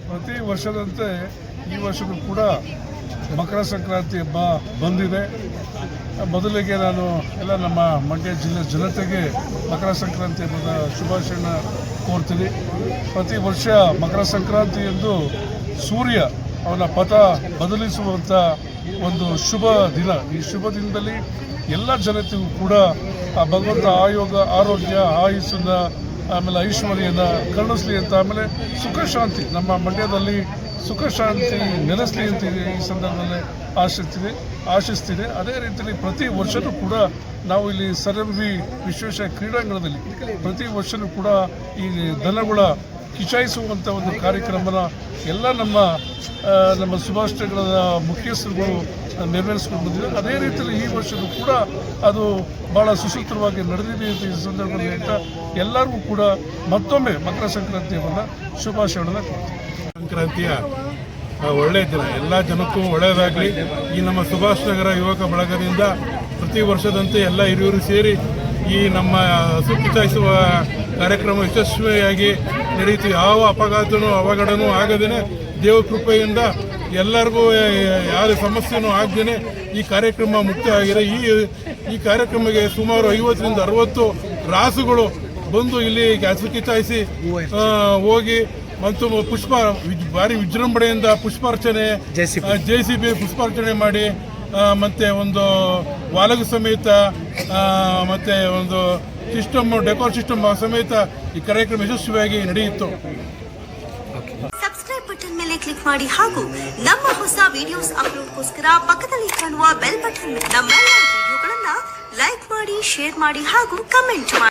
ಪ್ರತಿ ವರ್ಷದಂತೆ ಈ ವರ್ಷವೂ ಕೂಡ ಮಕರ ಸಂಕ್ರಾಂತಿ ಹಬ್ಬ ಬಂದಿದೆ. ಮೊದಲಿಗೆ ನಾನು ಎಲ್ಲ ನಮ್ಮ ಮಂಡ್ಯ ಜಿಲ್ಲೆ ಜನತೆಗೆ ಮಕರ ಸಂಕ್ರಾಂತಿ ಹಬ್ಬದ ಶುಭಾಶಯನ ಕೋರ್ತೀನಿ. ಪ್ರತಿ ವರ್ಷ ಮಕರ ಸಂಕ್ರಾಂತಿ ಎಂದು ಸೂರ್ಯ ಅವನ ಪಥ ಬದಲಿಸುವಂಥ ಒಂದು ಶುಭ ದಿನ. ಈ ಶುಭ ದಿನದಲ್ಲಿ ಎಲ್ಲ ಜನತೆಗೂ ಕೂಡ ಆ ಭಗವಂತ ಆರೋಗ್ಯ ಆಯುಸ್ಸನ್ನ ಆಮೇಲೆ ಐಶ್ವರ್ಯನ ಕರುಣಿಸ್ಲಿ ಅಂತ, ಆಮೇಲೆ ಸುಖ ಶಾಂತಿ ನಮ್ಮ ಮಂಡ್ಯದಲ್ಲಿ ಸುಖ ಶಾಂತಿ ನೆಲೆಸಲಿ ಅಂತ ಈ ಸಂದರ್ಭದಲ್ಲಿ ಆಶಿಸ್ತೀನಿ. ಅದೇ ರೀತಿಯಲ್ಲಿ ಪ್ರತಿ ವರ್ಷವೂ ಕೂಡ ನಾವು ಇಲ್ಲಿ ಸರ್ ಎಂ ವಿ ವಿಶ್ವೇಶ್ವರಯ್ಯ ಕ್ರೀಡಾಂಗಣದಲ್ಲಿ ಪ್ರತಿ ವರ್ಷವೂ ಕೂಡ ಈ ದನಗಳ ಕಿಚಾಯಿಸುವಂಥ ಒಂದು ಕಾರ್ಯಕ್ರಮನ ಎಲ್ಲ ನಮ್ಮ ಸುಭಾಷಿತಗಳ ಮುಖ್ಯಸ್ಥರುಗಳು ನೆರವೇರಿಸ್ಕೊಂಡು ಬಂದಿದ್ದಾರೆ. ಅದೇ ರೀತಿಯಲ್ಲಿ ಈ ವರ್ಷವೂ ಕೂಡ ಅದು ಭಾಳ ಸುಸೂತ್ರವಾಗಿ ನಡೆದಿದೆ ಅಂತ ಈ ಸಂದರ್ಭದಲ್ಲಿ ಹೇಳ್ತಾ ಎಲ್ಲರಿಗೂ ಕೂಡ ಮತ್ತೊಮ್ಮೆ ಮಕರ ಸಂಕ್ರಾಂತಿಯನ್ನು ಶುಭಾಶಯಗಳನ್ನು ಕೊಡ್ತೀವಿ. ಸಂಕ್ರಾಂತಿಯ ಒಳ್ಳೆಯ ದಿನ, ಎಲ್ಲ ಜನಕ್ಕೂ ಒಳ್ಳೆಯದಾಗಲಿ. ಈ ನಮ್ಮ ಸುಭಾಷ್ ನಗರ ಯುವಕ ಬಳಗದಿಂದ ಪ್ರತಿ ವರ್ಷದಂತೆ ಎಲ್ಲ ಹಿರಿಯರು ಸೇರಿ ಈ ನಮ್ಮ ಹಸು ಕಿಚಾಯಿಸುವ ಕಾರ್ಯಕ್ರಮ ಯಶಸ್ವಿಯಾಗಿ ನಡೆಯಿತು. ಯಾವ ಅವಘಡನೂ ಆಗದೇನೆ ದೇವ ಕೃಪೆಯಿಂದ ಎಲ್ಲರಿಗೂ ಯಾವ ಸಮಸ್ಯೆನೂ ಆಗದೇನೆ ಈ ಕಾರ್ಯಕ್ರಮ ಮುಕ್ತಾಯವಾಗಿದೆ. ಈ ಕಾರ್ಯಕ್ರಮಕ್ಕೆ ಸುಮಾರು 50ರಿಂದ 60 ರಾಸುಗಳು ಬಂದು ಇಲ್ಲಿ ಹಸು ಕಿಚಾಯಿಸಿ ಹೋಗಿ ಮತ್ತು ಭಾರಿ ವಿಜೃಂಭಣೆಯಿಂದ ಪುಷ್ಪಾರ್ಚನೆ JCB ಪುಷ್ಪಾರ್ಚನೆ ಮಾಡಿ ಮತ್ತೆ ಒಂದು ವಾಲಗು ಸಮೇತ ಮತ್ತೆ ಒಂದು ಡೆಕೋರ್ ಸಿಸ್ಟಮ್ ಸಮೇತ ಈ ಕಾರ್ಯಕ್ರಮ ಯಶಸ್ವಿಯಾಗಿ ನಡೆಯಿತು. ಸಬ್ಸ್ಕ್ರೈಬ್ ಬಟನ್ ಮೇಲೆ ಕ್ಲಿಕ್ ಮಾಡಿ ಹಾಗೂ ನಮ್ಮ ಹೊಸ ವಿಡಿಯೋಸ್ ಅಪ್ಲೋಡ್ಗೋಸ್ಕರ ಪಕ್ಕದಲ್ಲಿ ಕಾಣುವ ಬೆಲ್ ಬಟನ್ ನಮ್ಮೆಲ್ಲ ವಿಡಿಯೋಗಳನ್ನ ಲೈಕ್ ಮಾಡಿ, ಶೇರ್ ಮಾಡಿ ಹಾಗೂ ಕಮೆಂಟ್ ಮಾಡಿ.